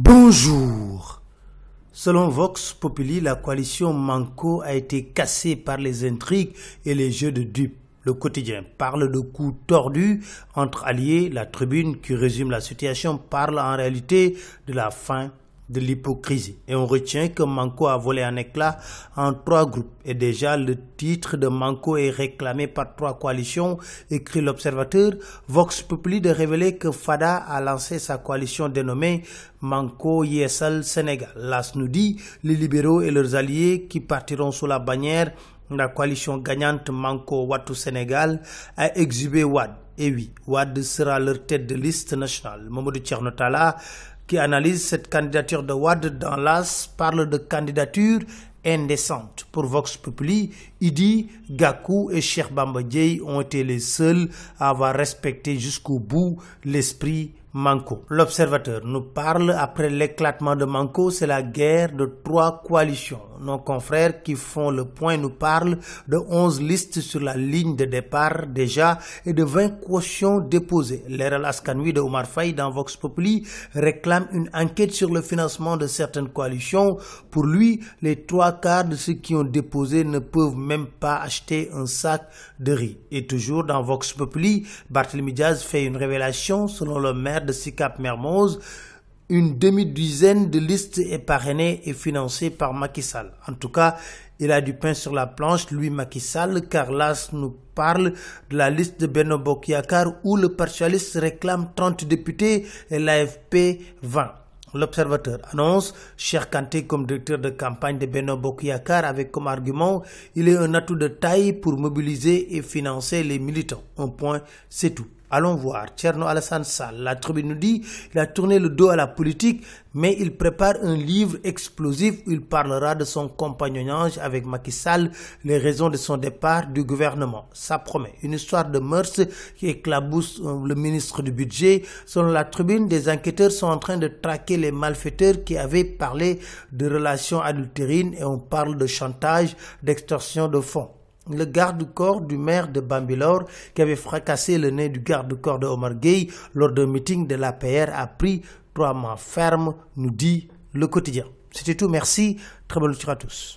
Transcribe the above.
Bonjour. Selon Vox Populi, la coalition Manko a été cassée par les intrigues et les jeux de dupes. Le quotidien parle de coups tordus entre alliés. La tribune qui résume la situation parle en réalité de la fin de l'hypocrisie. Et on retient que Manko a volé en éclats en 3 groupes. Et déjà, le titre de Manko est réclamé par 3 coalitions, écrit l'Observateur. Vox Populi de révéler que Fada a lancé sa coalition dénommée Manko Yeesal Sénégal. L'AS nous dit les libéraux et leurs alliés qui partiront sous la bannière la coalition gagnante Manko Wattu Sénégal a exhibé Wade. Et oui, Wade sera leur tête de liste nationale. Mamadou Thierno Talla, qui analyse cette candidature de Wade dans l'AS, parle de candidature indécente. Pour Vox Populi, Idi, Gakou et Cheikh Bamba Dièye ont été les seuls à avoir respecté jusqu'au bout l'esprit Manko. L'Observateur nous parle, après l'éclatement de Manko, c'est la guerre de 3 coalitions. Nos confrères qui font le point nous parlent de 11 listes sur la ligne de départ déjà et de 20 cautions déposées. Leral Askan Wi de Omar Faye dans Vox Populi réclame une enquête sur le financement de certaines coalitions. Pour lui, les 3/4 de ceux qui ont déposé ne peuvent même pas acheter un sac de riz. Et toujours dans Vox Populi, Barthélémy Diaz fait une révélation. Selon le maire de Sicap Mermoz, une demi-douzaine de listes est parrainée et financée par Macky Sall. En tout cas, il a du pain sur la planche, lui Macky Sall, car l'AS nous parle de la liste de Benno Bokk Yakaar où le Parti socialiste réclame 30 députés et l'AFP 20. L'Observateur annonce Cheikh Kanté comme directeur de campagne de Benno Bokk Yakaar avec comme argument il est un atout de taille pour mobiliser et financer les militants. Un point, c'est tout. Allons voir Thierno Alassane Sall. La tribune nous dit il a tourné le dos à la politique, mais il prépare un livre explosif où il parlera de son compagnonnage avec Macky Sall, les raisons de son départ du gouvernement. Ça promet une histoire de mœurs qui éclabousse le ministre du budget. Selon la tribune, des enquêteurs sont en train de traquer les malfaiteurs qui avaient parlé de relations adultérines et on parle de chantage, d'extorsion de fonds. Le garde-corps du maire de Bambilor, qui avait fracassé le nez du garde-corps de Omar Gueye lors d'un meeting de l'APR, a pris 3 mois ferme, nous dit le quotidien. C'était tout, merci, très bonne lecture à tous.